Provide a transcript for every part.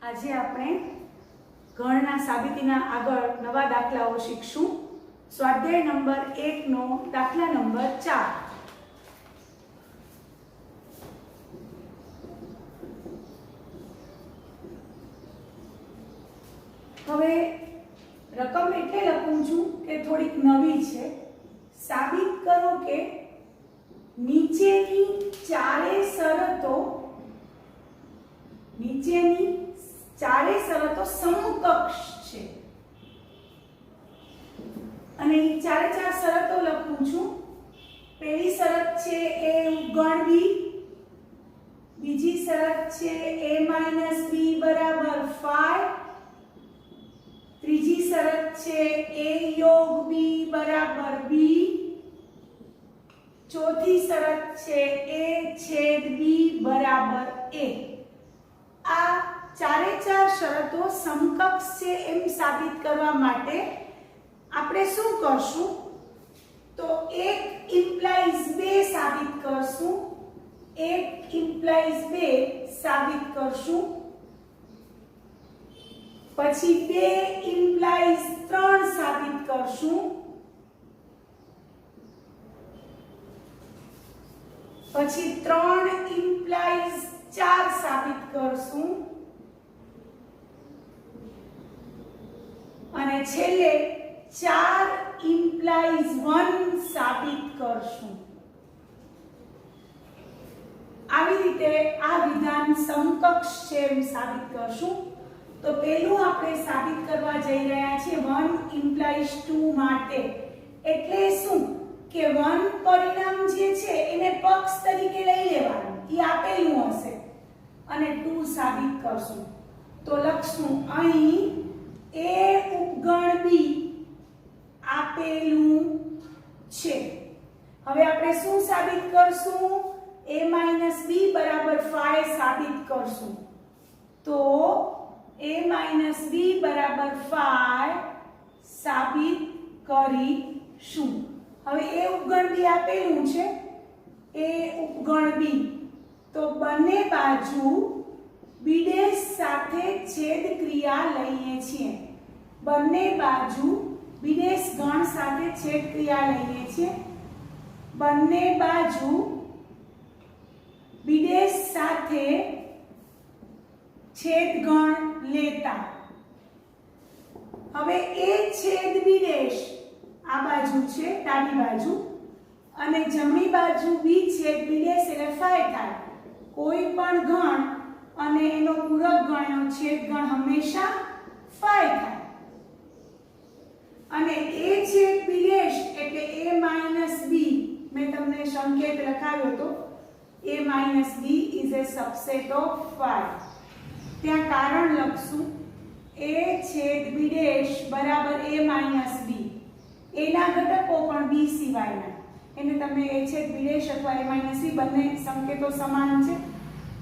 આજે આપણે ગણના સાબિતીના આગળ નવા દાખલાઓ શીખશું। સ્વાધ્યાય નંબર 1 નો દાખલા નંબર 4। હવે રકમ એટલે લખું છું કે થોડીક નવી છે। સાબિત કરો કે નીચેની ચારે શરતો સમકક્ષ છે અને એ ચારે ચાર શરતો લખું છું। પહેલી શરત છે a ઉપગણ b, બીજી શરત છે a - b બરાબર 5, ત્રીજી શરત છે a યોગ b બરાબર b, ચોથી શરત છે a છેદ b બરાબર a। આ ચારે ચાર શરતો સમકક્ષ છે એમ સાબિત કરવા માટે આપણે શું કરશું તો 1 ઇમ્પ્લાઇઝ 2 સાબિત કરશું, 1 ઇમ્પ્લાઇઝ 2 સાબિત કરશું, પછી 2 ઇમ્પ્લાઇઝ 3 સાબિત કરશું, પછી 3 ઇમ્પ્લાઇઝ 4 સાબિત કરશું અને છેલ્લે 4 ઇમ્પ્લાઇઝ 1 સાબિત કરશું। આવી રીતે આ વિધાન સમકક્ષ છે એમ સાબિત કરશું। તો પહેલું આપણે સાબિત કરવા જઈ રહ્યા છીએ 1 ઇમ્પ્લાઇઝ 2 માટે। એટલે શું કે 1 પરિણામ જે છે એને પક્ષ તરીકે લઈ લેવાનું, એ આપેલું હશે અને 2 સાબિત કરશું। તો લખશું અહીં a ઉપગણ b આપેલું છે। હવે આપણે શું સાબિત કરશું? a - b બરાબર 5 સાબિત કરશું। તો a - b બરાબર 5 સાબિત કરીશું। હવે a ઉપગણ b આપેલું છે, a ઉપગણ b, તો બંને બાજુ b' સાથે છેદ ક્રિયા લઈએ છીએ। બંને બાજુ b' ગણ સાથે છેદ ક્રિયા લઈએ છીએ। બંને બાજુ b' સાથે છેદ ગણ લેતા હવે a છેદ b' આ બાજુ છે ડાબી બાજુ અને જમણી બાજુ b છેદ b' એટલે 5 થાય। કોઈ પણ ગણ અને એનો પૂરક ગણનો છેદ ગણ હંમેશા 5 થાય અને a છેદ b' એટલે a - b, મેં તમને સંકેત લખાવ્યો તો a - b is a subset of 5। ત્યાં કારણ લખશું a છેદ b' બરાબર a - b, એના ઘટકો પણ b સિવાયના, એને તમે a છેદ b' અથવા a - c બંને સંકેતો સમાન છે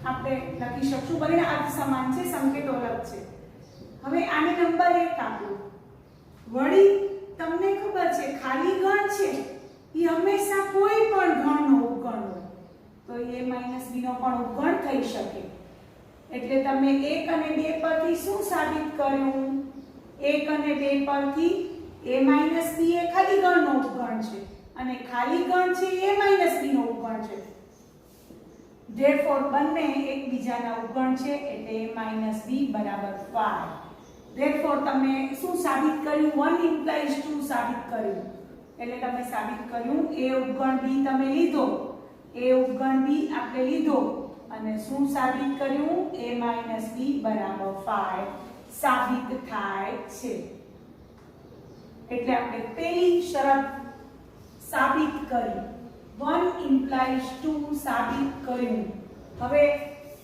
આપણે લખી શકશું, બંને અર્થ સમાન છે, સંકેતો અલગ છે। હવે આને નંબર 1 આપો। વળી તમને ખબર છે ખાલી ગણ છે એ હંમેશા કોઈ પણ ગણનો ઉપગણ હોય, તો a - b નો પણ ઉપગણ થઈ શકે। એટલે તમે 1 અને 2 પરથી શું સાબિત કર્યું? 1 અને 2 પરથી a - b એ ખાલી ગણનો ઉપગણ છે અને ખાલી ગણ છે a - b નો ઉપગણ છે। Therefore બંને એકબીજાના ઉપગણ છે એટલે a - b બરાબર 5। Therefore તમે શું સાબિત કર્યું? 1 ઇમ્પ્લાઇઝ 2 સાબિત કર્યું। એટલે તમે સાબિત કર્યું a ઉપગણ b તમે લીધો, a ઉપગણ b આપણે લીધો અને શું સાબિત કર્યું? a - b બરાબર 5 સાબિત થાય છે। એટલે આપણે પહેલી શરત સાબિત કરી, 1 ઇમ્પ્લાઇઝ 2 સાબિત કર્યું। હવે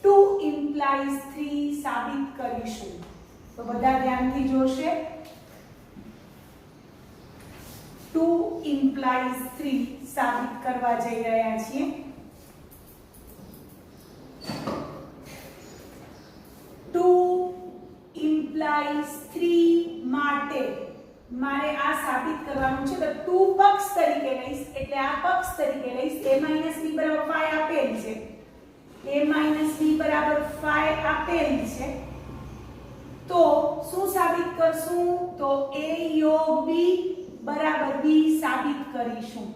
2 ઇમ્પ્લાઇઝ 3 સાબિત કરીશું। તો બધા ધ્યાનથી જોશે। 2 ઇમ્પ્લાઇઝ 3 સાબિત કરવા જઈ રહ્યા છીએ। 2 ઇમ્પ્લાઇઝ 3 માટે મારે આ સાબિત કરવાનું છે, તો 2 પક્ષ તરીકે લઈશ એટલે આ પક્ષ તરીકે લઈશ। a - b બરાબર 5 આપેલ છે, a - b બરાબર 5 આપેલ છે તો શું સાબિત કરશું? તો a યોગ b બરાબર b સાબિત કરીશું.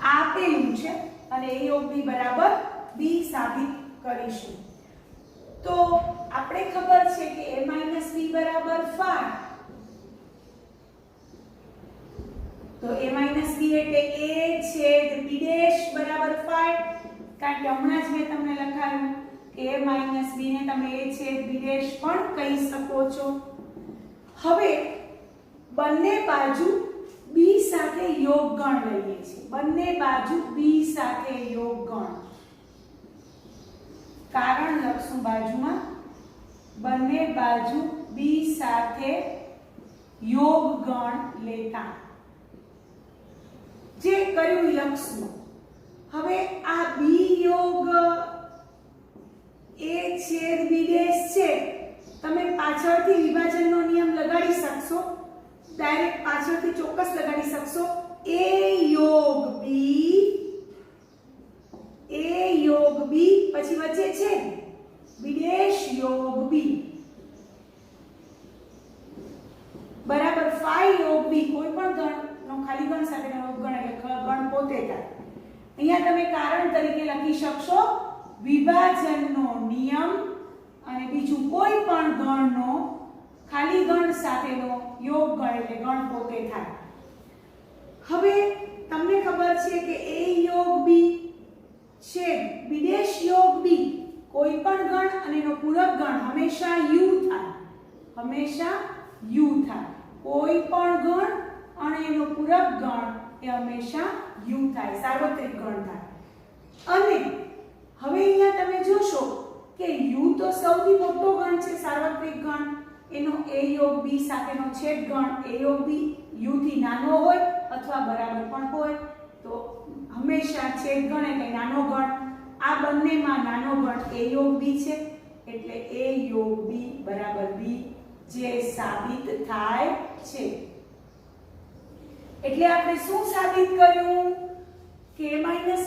આ આપેલું છે અને a યોગ b બરાબર b સાબિત કરીશું. તો આપણે ખબર છે કે a b બરાબર 5. તો a b એટલે a છેદ b ડેશ બરાબર 5, કારણ કે હમણાં જ મેં તમને લખાયું કે a b ને તમે a છેદ b ડેશ પણ કહી શકો છો. હવે બંને બાજુ b સાથે યોગ ગણ લઈએ છીએ. બંને બાજુ b સાથે યોગ ગણ. કારણ લખશું બાજુમાં. બંને બાજુ b સાથે યોગ ગણ લેતા જે કર્યું લખશું. હવે આ b યોગ a છેદ b ડેશ છે, તમે પાછળથી વિભાજનનો નિયમ લગાડી શકશો, ડાયરેક્ટ પાછળથી ચોક્કસ લગાડી શકશો. a યોગ b પછી વચ્ચે છે b ડેશ યોગ b બરાબર 5 યોગ b. કોઈ પણ ગણનો ખાલી ગણ સાથે યોગ ગણ એટલે ગણ પોતે થાય. અહીંયા તમે કારણ તરીકે લખી શકશો વિભાજનનો નિયમ અને બીજું કોઈ પણ ગણનો ખાલી ગણ સાથેનો યોગ ગણ એટલે ગણ પોતે થાય. હવે તમને ખબર છે કે a યોગ b છેદ b ડેશ યોગ b કોઈ પણ ગણ અને એનો પૂરક ગણ હંમેશા u થાય. હંમેશા u થાય. કોઈ પણ ગણ અને એનો પૂરક ગણ એ હંમેશા u થાય, સાર્વત્રિક ગણ થાય. અને હવે અહીંયા તમે જોશો કે u તો સૌથી મોટો ગણ છે, સાર્વત્રિક ગણ. એનો a યોગ b સાથેનો છેદ ગણ a યોગ b u થી નાનો હોય અથવા બરાબર પણ હોય. તો હંમેશા છેદ ગણ એટલે નાનો ગણ. આ બંનેમાં નાનો ગણ a યોગ b છે એટલે a યોગ b બરાબર b જે સાબિત થાય છે. એટલે આપણે શું સાબિત કર્યું કે a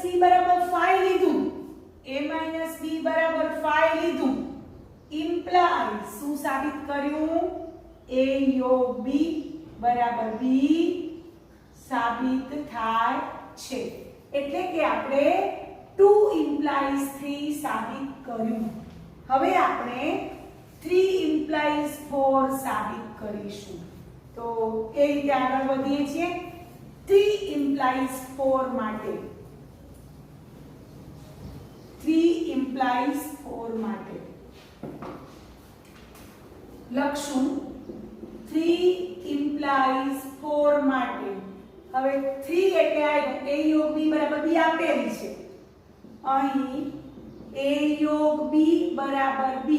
b બરાબર 5 લીધું. a b બરાબર 5 લીધું ઇમ્પ્લાય શું સાબિત કર્યું? a યોગ b બરાબર b સાબિત થાય છે. એટલે કે આપણે 2 implies 3 સાબિત કર્યું. હવે આપણે 3 implies 4 સાબિત કરીશું. તો એ રીતે આગળ વધીએ છીએ. 3 implies 4 માટે 3 implies 4 માટે લખશું 3 implies 4 માટે. હવે 3 એટલે આવ્યું a યોગ b બરાબર b આપેલી છે. અહીં a યોગ b બરાબર b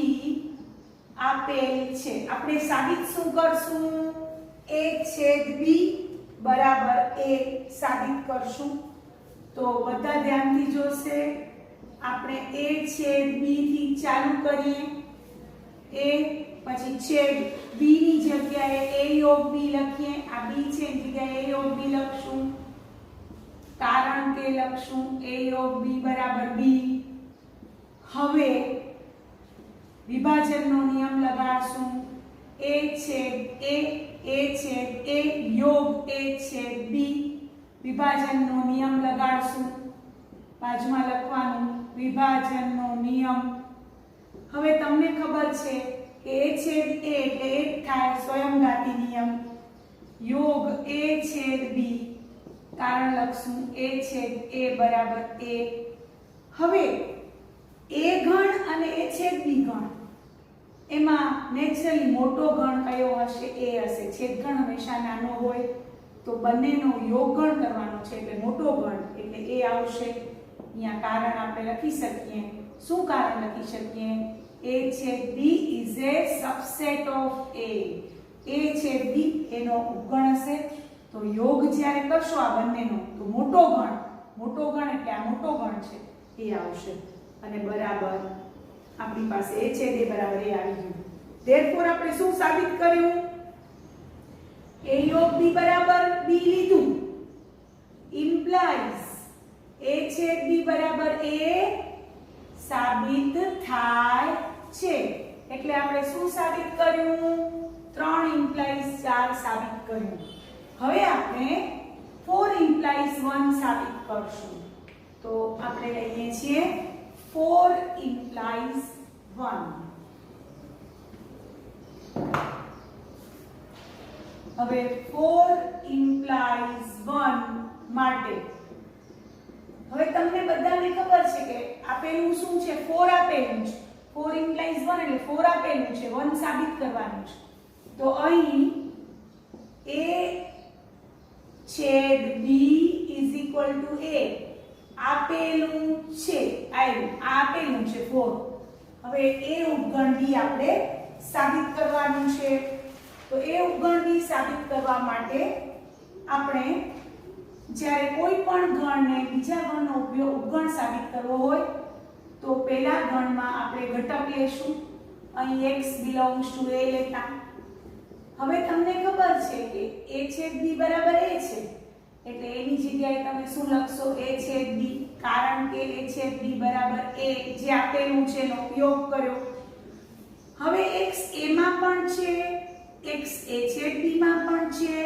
આપેલ છે. આપણે સાબિત શું કરશું? a છેદ b બરાબર a સાબિત કરશું. તો બધા ધ્યાનથી જોશે. આપણે a છેદ b થી ચાલુ કરીએ. a પછી છેદ b ની જગ્યાએ a યોગ b લખીએ. આ b છે એની જગ્યાએ a યોગ b લખશું. કારણ કે લખશું a યોગ b બરાબર b. હવે વિભાજનનો નિયમ લગાડશું. a છેદ a છેદ a યોગ a છેદ b વિભાજનનો નિયમ લગાડશું. બાજુમાં લખવાનું વિભાજનનો નિયમ. હવે તમને ખબર છે કે a છેદ a એટલે 1 થાય, સ્વયંઘાતી નિયમ. યોગ a છેદ b કારણ લખશું a છેદ a બરાબર a. હવે a ગણ અને a છેદ b ગણ એમાં નેચરલી મોટો ગણ કયો હશે? a હશે. છેદ ગણ હંમેશા નાનો હોય તો બંનેનો યોગ ગણ કરવાનો છે એટલે મોટો ગણ એટલે a આવશે. અહીંયા કારણ આપણે લખી શકીએ. શું કારણ લખી શકીએ? a છેદ b is a subset of a. a છેદ b એનો ઉપગણ હશે. તો યોગ જ્યારે કરશો આ બંનેનો તો મોટો ગણ એટલે આ મોટો ગણ છે એ આવશે અને બરાબર આપણી પાસે a છેદ a બરાબર a આવી ગયું. ધેરફોર આપણે શું સાબિત કર્યું? a યોગ b બરાબર b લીધું ઇમ્પ્લાઇઝ a છેદ b બરાબર a સાબિત થાય છે. એટલે આપણે શું સાબિત કર્યું? 3 implies 4 સાબિત કર્યું. હવે આપણે 4 implies 1 સાબિત કરશું. તો આપણે લઈએ છીએ 4 implies 1. હવે 4 implies 1 માટે હવે તમને બધાને ખબર છે કે આપેલું શું છે? 4 આપેલું છે. 4 implies 1 એટલે 4 આપેલું છે, 1 સાબિત કરવાનું છે. તો અહીં a છેદ b is equal to a આપેલું છે. આપેલું છે 4. હવે a ઉપગણ b આપણે સાબિત કરવાનું છે. તો a ઉપગણ b સાબિત કરવા માટે આપણે જ્યારે કોઈ પણ ગણને બીજા ગણનો ઉપગણ સાબિત કરવો હોય તો પહેલા ગણમાં આપણે ઘટક લેશું. અહીં x belongs to a લેતા. હવે તમને ખબર છે કે a છેદ b બરાબર a છે એટલે a ની જગ્યાએ તમે શું લખશો? a છેદ b, કારણ કે a છેદ b બરાબર a જે આપેલું છે એનો ઉપયોગ કર્યો. હવે x a માં પણ છે, x a છેદ b માં પણ છે,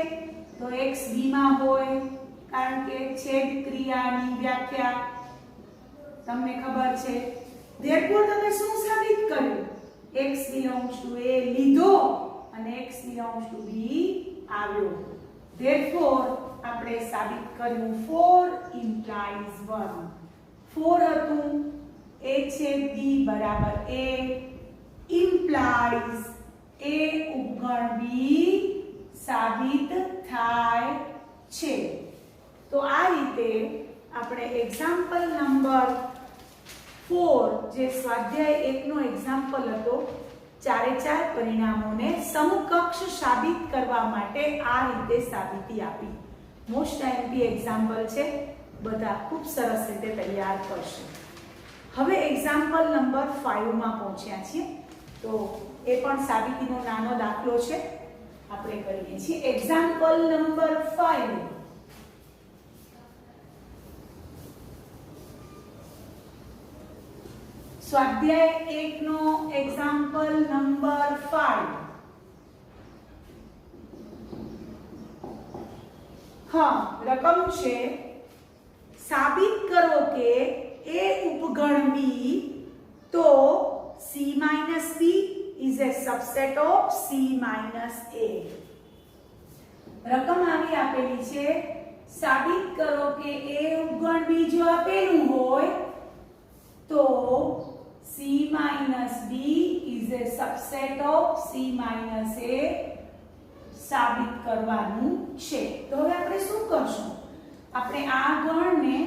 તો x b માં હોય કારણ કે છેદ ક્રિયાની વ્યાખ્યા તમને ખબર છે. therefore તમે શું સાબિત કર્યું? x belongs to a લીધો અને x belongs to b આવ્યો. therefore આપણે સાબિત કર્યું 4 implies 1. 4 હતું a છેદ b બરાબર a implies a ઉપગણ b સાબિત થાય છે. તો આ રીતે આપણે એક્ઝામ્પલ નંબર 4 જે સ્વાધ્યાય 1 નો એક્ઝામ્પલ હતો, 4 પરિણામોને સમકક્ષ સાબિત કરવા માટે આ રીતે સાબિતી આપી. મોસ્ટ આઈએમપી એક્ઝામ્પલ છે, બધા ખૂબ સરસ રીતે તૈયાર કરશે. હવે એક્ઝામ્પલ નંબર 5 માં પહોંચ્યા છીએ. તો એ પણ સાબિતીનો નાનો દાખલો છે, આપણે કરીએ છીએ. Example number 5. સ્વાધ્યાય 1 નો એક્ઝામ્પલ નંબર 5. હા, રકમ છે સાબિત કરો કે a ઉપગણ b તો c minus b is a subset of c minus a. રકમ આવી આપેલી છે. સાબિત કરો કે a ઉપગણ b જો આપેલું હોય તો c minus b is a subset of c minus a સાબિત કરવાનું છે. તો હવે આપણે શું કરશું? આપણે આ ગણને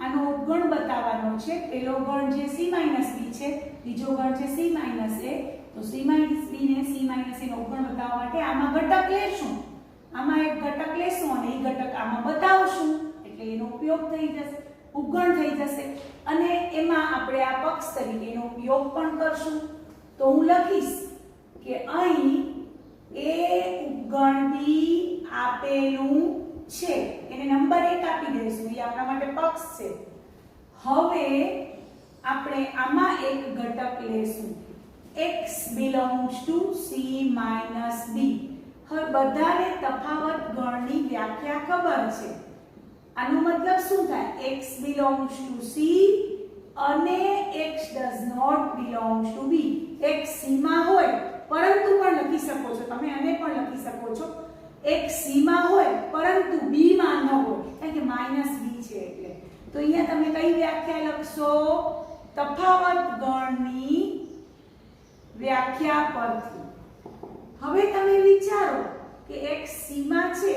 આનો ઉપગણ બતાવવાનો છે. પહેલો ગણ જે c minus b છે, બીજો ગણ છે c minus a. તો c minus b ને c minus a નો ઉપગણ બતાવવા માટે આમાં ઘટક લેશું. આમાં એક ઘટક લેશું અને એ ઘટક આમાં બતાવશું એટલે એનો ઉપયોગ થઈ જશે, ઉપગણ થઈ જશે. અને એમાં આપણે આ પક્ષ તરીકે એનો ઉપયોગ પણ કરશું. તો હું લખીશ કે અહીં a ઉપગણ b આપેલું છે, એને નંબર 1 આપી દઈશું, એ આપણા માટે પક્ષ છે. હવે આપણે આમાં એક ઘટક લેશું, x belongs to c minus b. હવે બધાને તફાવત ગણની વ્યાખ્યા ખબર છે. આનો મતલબ શું થાય? x belongs to c અને x does not belongs to b. x c માં હોય પરંતુ પણ લખી શકો છો તમે, અને પણ લખી શકો છો x c માં હોય પરંતુ b માં ન હોય, કારણ કે -b છે એટલે. તો અહીંયા તમે કઈ વ્યાખ્યા લખશો? તફાવત ગણની વ્યાખ્યા પરથી. હવે તમે વિચારો કે x c માં છે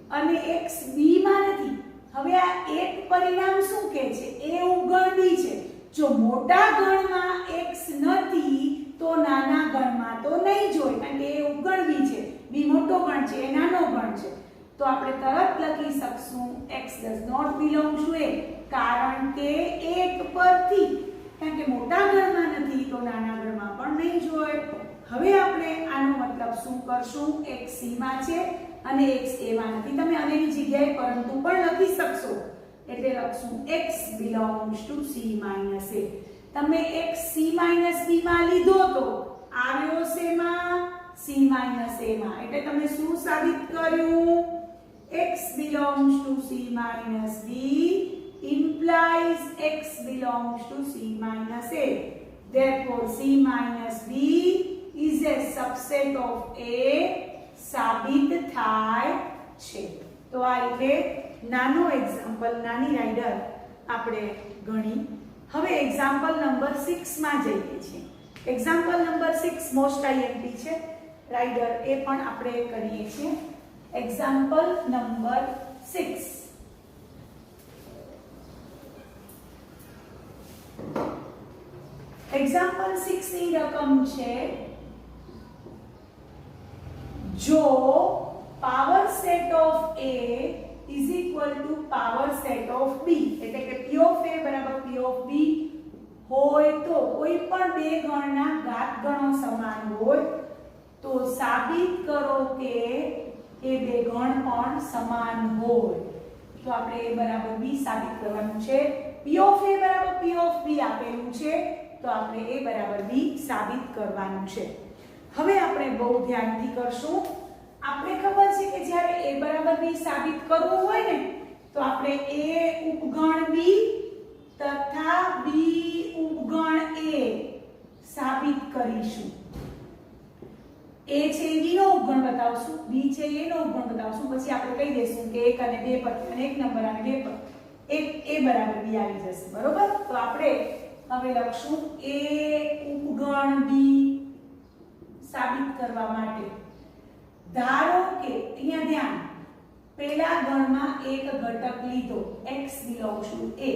અને x b માં નથી. હવે આ એક પરિણામ શું કહે છે? a ઉપગણ b છે. જો મોટા ગણમાં x નથી તો નાના ગણમાં તો નહીં જોય, કારણ કે a ઉપગણ b છે, b મોટો ગણ છે, a નાનો ગણ છે. તો આપણે તરત લખી શકશું x does not belong to a, કારણ કે એક પરથી, કારણ કે મોટા ગણમાં નથી તો નાના ગણમાં પણ નહીં જોય. હવે આપણે આનો મતલબ શું કરશું? x c માં છે અને x a માં નથી. તમે આની જગ્યાએ પરંતુ પણ લખી શકશો એટલે લખશું x belongs to c minus a. તમે x c - b માં લીધો તો આવ્યો શેમાં c - a માં, એટલે તમે શું સાબિત કર્યું? x belongs to c - b implies x belongs to c - a. Therefore c - b is a subset of a સાબિત થાય છે. તો આ રીતે નાનો એક્ઝામ્પલ, નાની રાઇડર આપણે ગણી. હવે એક્ઝામ્પલ નંબર 6 માં જઈએ છીએ. એક્ઝામ્પલ નંબર 6 મોસ્ટ આઈએમપી છે રાઇડર, એ પણ આપણે કરીએ છીએ. Example number 6. એક્ઝામ્પલ 6 ની રકમ છે જો power set of A is equal to power set of B, એટલે કે P of A બરાબર P of B હોય તો કોઈ પણ બે ગણના ઘાત ગણો સમાન હોય તો સાબિત કરો કે એ બે ગણ પણ સમાન હોય. તો આપણે A બરાબર B સાબિત કરવાનું છે. P of A બરાબર P of B આપેલું છે તો આપણે A બરાબર B સાબિત કરવાનું છે. હવે આપણે બહુ ધ્યાનથી કરશું. આપણે ખબર છે કે જ્યારે A બરાબર B સાબિત કરવું હોય ને તો આપણે A ઉપગણ B તથા B ઉપગણ A સાબિત કરીશું. A છે B નો ઉપગણ બતાવશું, B છે A નો ઉપગણ બતાવશું, પછી આપણે કહી દઈશું કે 1 અને 2 પર અને 1 નંબર અને 2 પર એક A બરાબર B આવી જશે. બરોબર? તો આપણે હવે લખશું A ઉપગણ B સાબિત કરવા માટે ધારો કે અહીંયા ધ્યાન, પહેલા ગણમાં એક ઘટક લીધો x belongs to A,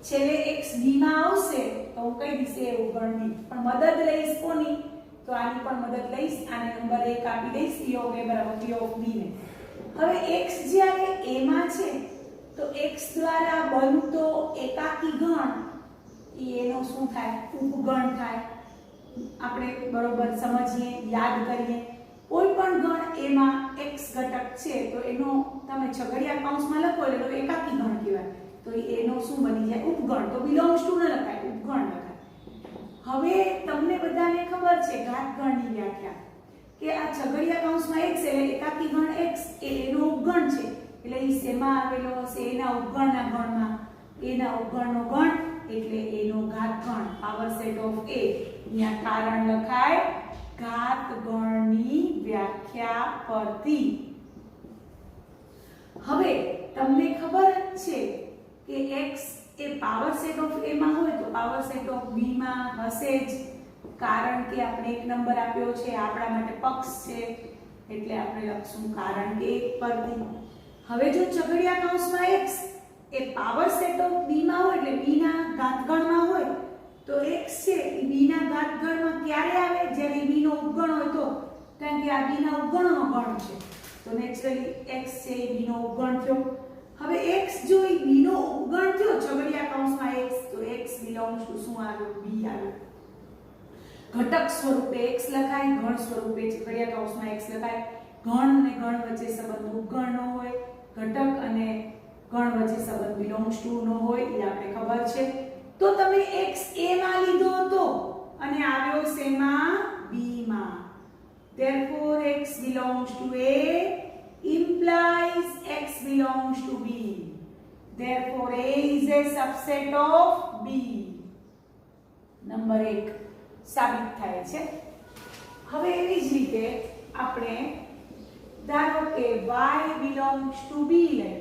છેલ્લે x b માં આવશે તો હું કહી દઈશ A ઉપગણ B, પણ મદદ લઈશ કોની? તો આની પણ મદદ લઈશ, આને નંબર 1 આપી દઈશ P of A બરાબર P of B ને. હવે x જ્યારે A માં છે તો x દ્વારા બનતો એકાકી ગણ એનો શું થાય? ઉપગણ થાય. આપણે બરોબર સમજીએ, યાદ કરીએ. કોઈ પણ ગણ A માં x ઘટક છે તો એનો તમે છગડીયા કૌંસમાં લખો એટલે એનો એકાકી ગણ કહેવાય. તો એનો શું બની જાય? ઉપગણ. તો belongs to ન લખાય, ઉપગણ લખાય. હવે તમને બધાને ખબર છે ઘાત ગણની વ્યાખ્યા કે આ છગડીયા કૌંસમાં x એટલે એકાકી ગણ x એ એનો ઉપગણ છે, એટલે એ શેમાં આવેલો હશે? એના ઉપગણના ગણમાં. એના ઉપગણનો ગણ એટલે એનો ઘાત ગણ, પાવર સેટ ઓફ A. અહીંયા કારણ લખાય ઘાત ગણની વ્યાખ્યા પરથી. હવે તમને ખબર છે કે x A power set of A માં હોય તો પાવર સેટ ઓફ B માં હશે જ, કારણ કે આપણે એક નંબર આપ્યો છે, આપણા માટે પક્ષ છે, એટલે આપણે લખશું કારણ કે 1 પરથી. હવે જો છગડીયા કૌંસમાં x A power set of B માં હોય એટલે B ના ઘાતગણમાં હોય તો x છે એ B ના ઘાતગણમાં ક્યારે આવે? જ્યારે B નો ઉપગણ હોય તો, કારણ કે આ B ના ઉપગણનો ગણ છે તો નેચરલી x છે એ B નો ઉપગણ થયો. હવે x જો એ B નો ઉપગણ થયો છગડીયા કૌંસમાં x તો x belongs to શું આવ્યો? B આવ્યો. ઘટક સ્વરૂપે x લખાય, ગણ સ્વરૂપે છગડીયા કૌંસમાં x લખાય. ગણ અને ગણ વચ્ચે સંબંધ ઉપગણ ન હોય, ઘટક અને ગણ વચ્ચે સંબંધ belongs to ન હોય, એ આપણે ખબર છે. તો તમે x A માં લીધો હતો અને આવ્યો શેમાં? B માં. Therefore x belongs to A implies x belongs to B. Therefore A is a subset of B. Number 1 સાબિત થાય છે. હવે એવી જ રીતે આપણે ધારો કે y belongs to B લઈએ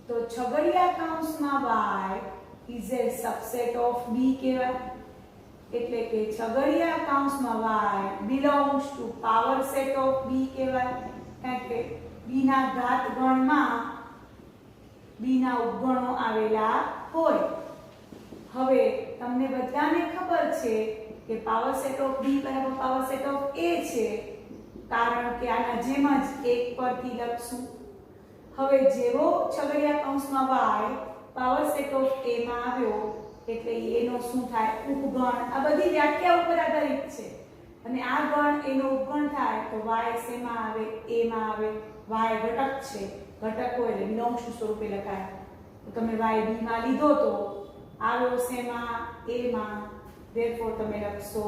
તો છગડીયા કૌંસમાં y is a subset of B કહેવાય, એટલે કે છગડીયા કૌંસમાં y belongs to power set of B કહેવાય, કારણ કે B ના ઘાત ગણમાં B ના ઉપગણો આવેલા હોય. હવે તમને બધાને ખબર છે કે પાવર સેટ ઓફ B બરાબર પાવર સેટ ઓફ A છે, કારણ કે આના જેમ જ 1 પરથી લખશું. હવે જેવો છગડીયા કૌંસમાં y power set of A માં આવ્યો એટલે એનો શું થાય? ઉપગણ. આ બધી વ્યાખ્યા ઉપર આધારિત છે અને આ ગણ એનો ઉપગણ થાય તો y શેમાં આવે? A માં આવે. y ઘટક છે, ઘટક હોય એટલે belongs to સ્વરૂપે લખાય. તો તમે y B માં લીધો તો આવ્યો શેમાં a માં, therefore તમે લખશો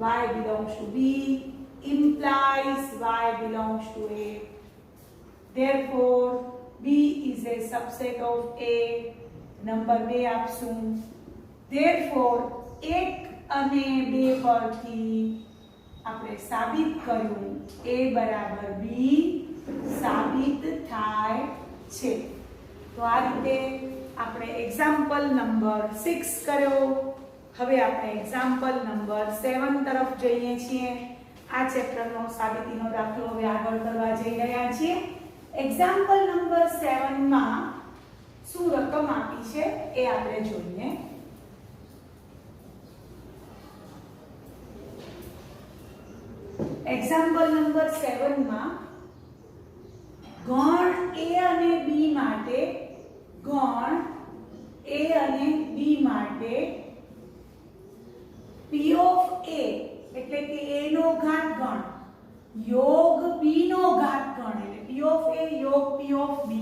y belongs to b implies y belongs to a, therefore b is a subset of a. Number 2 આપશું, therefore 1 અને 2 પરથી આપણે સાબિત કર્યું a બરાબર b સાબિત થાય છે. તો આ રીતે આપણે એક્ઝામ્પલ નંબર 6 કર્યો. હવે આપણે એક્ઝામ્પલ નંબર 7 તરફ જઈએ છીએ. આ ચેપ્ટરનો સાબિતીનો દાખલો હવે આગળ કરવા જઈ રહ્યા છીએ. એક્ઝામ્પલ નંબર 7 માં શું રકમ આપી છે એ આપણે જોઈએ. એક્ઝામ્પલ નંબર 7 માં ગણ a અને b માટે p of a એટલે કે a નો ઘાત ગણ યોગ b નો ઘાત ગણ એટલે p of a યોગ p of b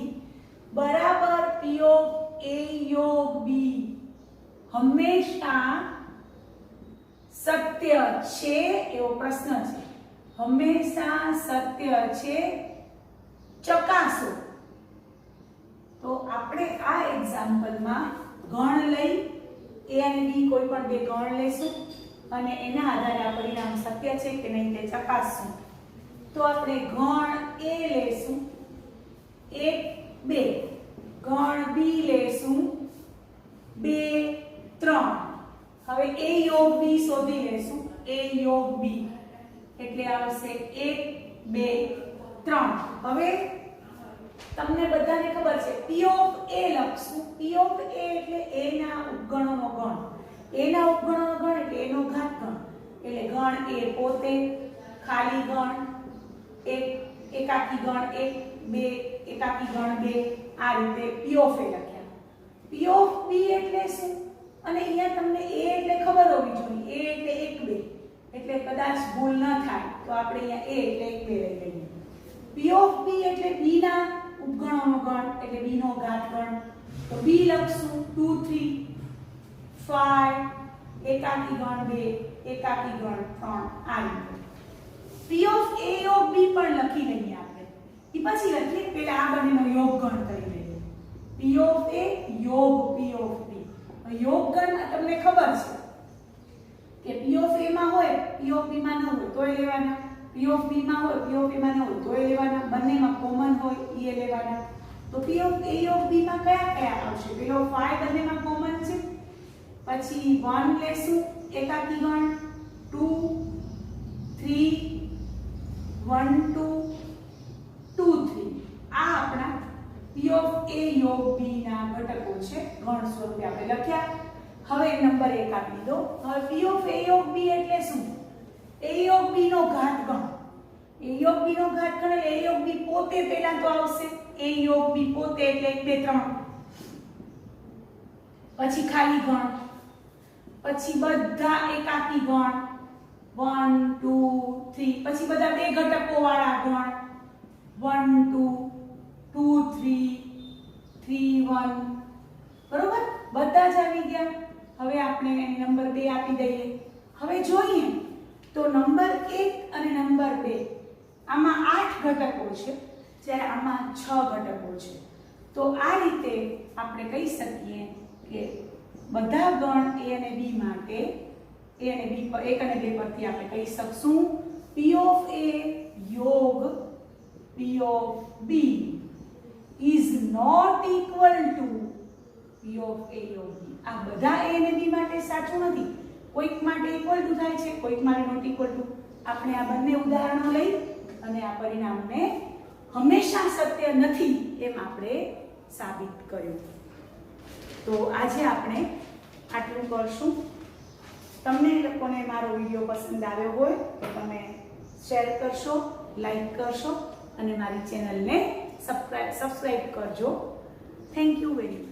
બરાબર p of a યોગ b હંમેશા સત્ય છે એવો પ્રશ્ન છે. હંમેશા સત્ય છે ચકાસો. તો આપણે આ એક્ઝામ્પલમાં ગણ લઈ a અને b કોઈ પણ બે ગણ લેશું અને એના આધારે આ પરિણામ સત્ય છે કે નહીં તે ચકાસશું. તો આપણે ગણ a લેશું 1 2, ગણ b લેશું 2 3. હવે a યોગ b શોધી લેશું. a યોગ b એટલે આવશે 1 2 3. હવે તમને બધાને ખબર છે p of a લખશું. p of a એટલે a ના ઉપગણોનો ગણ. a ના ઉપગણોનો ગણ એટલે a નો ઘાત ગણ. એટલે ગણ a પોતે, ખાલી ગણ 1, એકાકી ગણ 1 2, એકાકી ગણ 2. આ રીતે p of a લખ્યા. p of b એટલે શું? અને અહીંયા તમને a એટલે ખબર હોવી જોઈએ. a એટલે 1 2 એટલે કદાચ ભૂલ ન થાય તો આપણે અહીંયા a એટલે 1 2 લઈ લઈએ. p of b એટલે b ના ઉપગણોનો ગણ એટલે b નો ઘાત ગણ. તો b લખશું 2 3 5, એકાકી ગણ 2, એકાકી ગણ 3. આ રીતે p of a યોગ b પણ લખી લઈએ આપણે. એ પછી લખીએ પહેલા આ બંનેનો યોગ ગણ કરી લઈએ. p of a યોગ p of b. યોગ ગણ તમને ખબર છે કે p of a માં હોય p of b માં ન હોય તોય લેવાના, p of b માં હોય p of a માં ન હોય તોય લેવાના, બંનેમાં કોમન હોય એ લેવાના. તો p of a યોગ b માં કયા કયા આવશે? પેલો 5 બંનેમાં કોમન છે. પછી 1 લેશું એકાકી ગણ 2 3 1 2 2 3. આ આપણા p of a યોગ b ના ઘટકો છે. ગણ સ્વરૂપે આપણે લખ્યા. હવે નંબર 1 આપી દો. હવે p of a યોગ b એટલે શું? a યોગ b નો ઘાત ગણ. a યોગ b નો ઘાત ગણ એટલે a યોગ b પોતે પહેલા તો આવશે. a યોગ b પોતે એટલે 1 2 3. પછી ખાલી ગણ, પછી બધા એકાકી ગણ 1 2 3, પછી બધા બે ઘટકો વાળા ગણ 1 2 2 3 3 1. બરોબર? બધા જ આવી ગયા. હવે આપણે નંબર 2 આપી દઈએ. હવે જોઈએ તો નંબર 1 અને નંબર 2 આમાં 8 ઘટકો છે જ્યારે આમાં 6 ઘટકો છે. તો આ રીતે આપણે કહી શકીએ કે બધા ગણ a અને b માટે a અને b પર 1 અને 2 પરથી આપણે કહી શકશું p of a યોગ p of b is not equal to p of a યોગ b. આ બધા a અને b માટે સાચું નથી. કોઈક માટે ઇક્વલ ટુ થાય છે, કોઈક માટે નોટ ઇક્વલ ટુ. આપણે આ બંને ઉદાહરણો લઈ અને આ પરિણામને હંમેશા સત્ય નથી એમ આપણે સાબિત કર્યું. તો આજે આપણે આટલું કરશું. તમને લોકોને મારો વિડીયો પસંદ આવ્યો હોય તો તમે શેર કરશો, લાઈક કરશો અને મારી ચેનલને સબસ્ક્રાઇબ કરજો. Thank you very much.